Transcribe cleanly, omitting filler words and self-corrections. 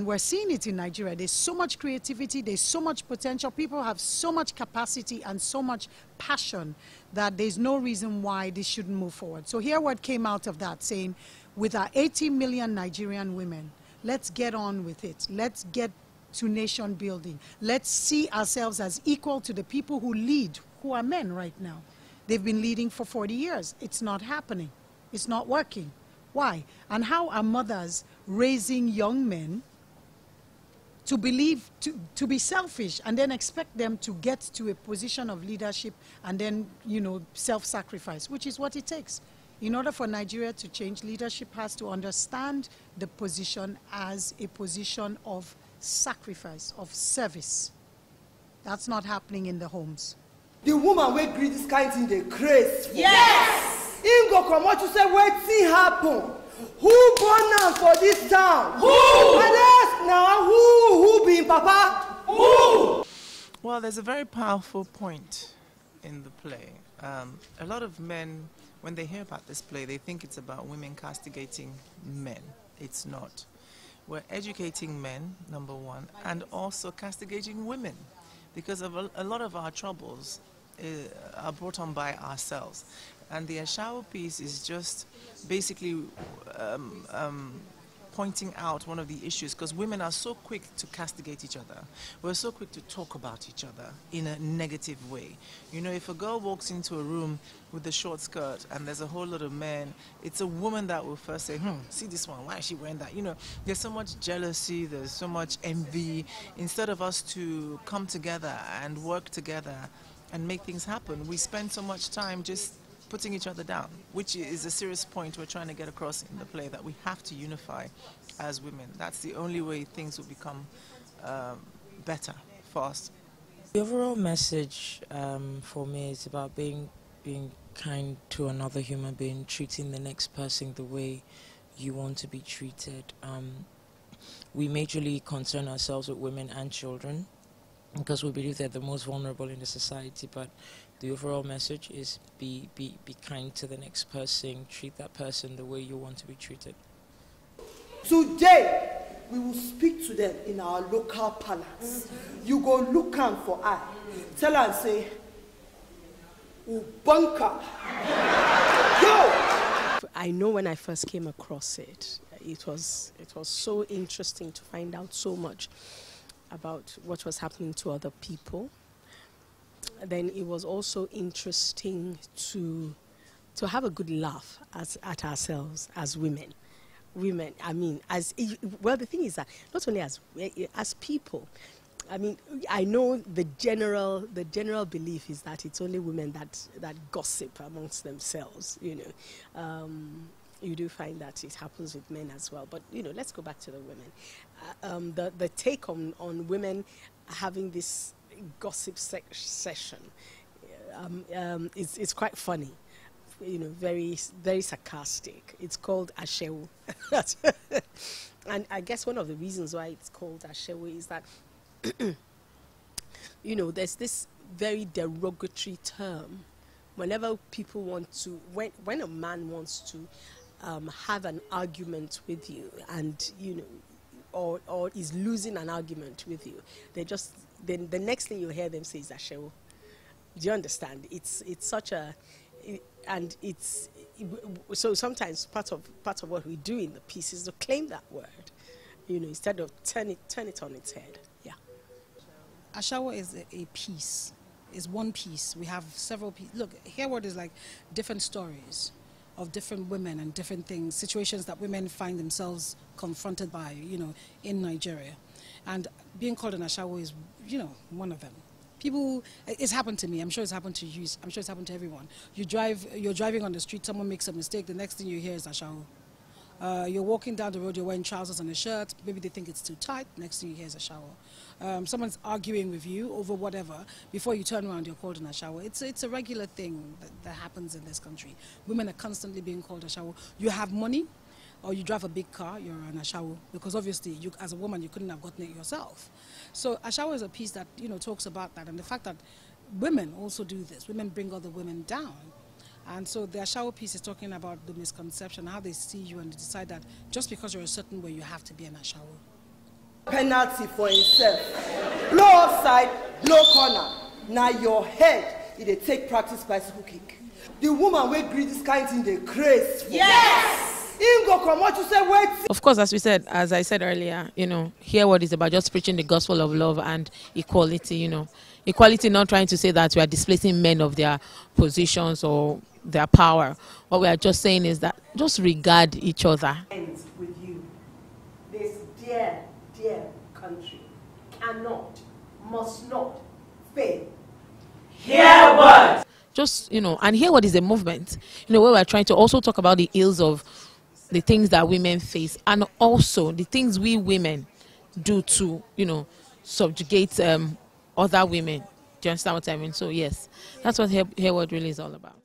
we're seeing it in Nigeria. There's so much creativity, there's so much potential, people have so much capacity and so much passion that there's no reason why this shouldn't move forward. So here what came out of that, saying with our 80 million Nigerian women, let's get on with it. Let's get to nation building. Let's see ourselves as equal to the people who lead, who are men right now. They've been leading for 40 years. It's not happening. It's not working. Why? And how are mothers raising young men to believe, to be selfish, and then expect them to get to a position of leadership and then, you know, self-sacrifice, which is what it takes. In order for Nigeria to change, leadership has to understand the position as a position of sacrifice, of service. That's not happening in the homes. The woman will greet this kind of thing, they craze. Yes! Him go come out to say, wetin happen? Who born am for this town? Who? And ask now, who be papa? Who? Well, there's a very powerful point in the play. A lot of men, when they hear about this play, they think it's about women castigating men. It's not. We're educating men, number one, and also castigating women, because of a lot of our troubles are brought on by ourselves. And the Ashawo piece is just basically pointing out one of the issues, because women are so quick to castigate each other. We're so quick to talk about each other in a negative way. You know, if a girl walks into a room with a short skirt and there's a whole lot of men, it's a woman that will first say, see this one, why is she wearing that? You know, there's so much jealousy, there's so much envy. Instead of us to come together and work together and make things happen, we spend so much time just putting each other down, which is a serious point we're trying to get across in the play, that we have to unify as women. That's the only way things will become better for us. The overall message for me is about being kind to another human being, treating the next person the way you want to be treated. We majorly concern ourselves with women and children because we believe they're the most vulnerable in the society, but the overall message is be kind to the next person, treat that person the way you want to be treated. Today, we will speak to them in our local parlance. You go look am for eye. Tell her and say, Ubunka. Yo! I know when I first came across it, it was so interesting to find out so much about what was happening to other people. Then it was also interesting to have a good laugh at ourselves as women. Women, I mean, well, the thing is that not only as people, I mean, I know the general belief is that it's only women that gossip amongst themselves, you know. You do find that it happens with men as well. But, you know, let's go back to the women. The take on women having this gossip session it's quite funny, you know, very, very sarcastic. It's called Ashewo. And I guess one of the reasons why it's called Ashewo is that, you know, there's this very derogatory term whenever people want to, when a man wants to have an argument with you, and, you know, or is losing an argument with you, they just, then the next thing you hear them say is Ashewo. Do you understand? It's such a, and it's, so sometimes part of what we do in the piece is to claim that word, you know, instead of turn it on its head. Yeah. Ashawo is a piece, is one piece. We have several pieces. Look, HEARWORD is like different stories of different women and different things, situations that women find themselves confronted by, you know, in Nigeria. And being called an Ashawo is, you know, one of them. People, it's happened to me. I'm sure it's happened to you. I'm sure it's happened to everyone. You're driving on the street, someone makes a mistake, the next thing you hear is Ashawo. You're walking down the road, you're wearing trousers and a shirt, maybe they think it's too tight, next thing you hear is Ashawo. Someone's arguing with you over whatever, before you turn around, you're called an Ashawo. It's a regular thing that happens in this country. Women are constantly being called Ashawo. You have money, or you drive a big car, you're an Ashawo, because obviously, you, as a woman, you couldn't have gotten it yourself. So Ashawo is a piece that, you know, talks about that, and the fact that women also do this. Women bring other women down. And so the Ashawo piece is talking about the misconception, how they see you, and they decide that just because you're a certain way, you have to be an Ashawo. penalty for himself. Blow upside, blow corner. Now your head, they take practice bicycle kick. The woman will greet this kind of thing, they craze. Yes! Of course, as I said earlier, HEARWORD is about just preaching the gospel of love and equality, Equality, not trying to say that we are displacing men of their positions or their power. What we are just saying is that just regard each other. Ends with you. This dear, dear country cannot, must not fail. HEARWORD! Just, and HEARWORD is a movement, where we are trying to also talk about the ills of the things that women face and also the things we women do to, subjugate other women. Do you understand what I mean? So yes, that's what HEARWORD really is all about.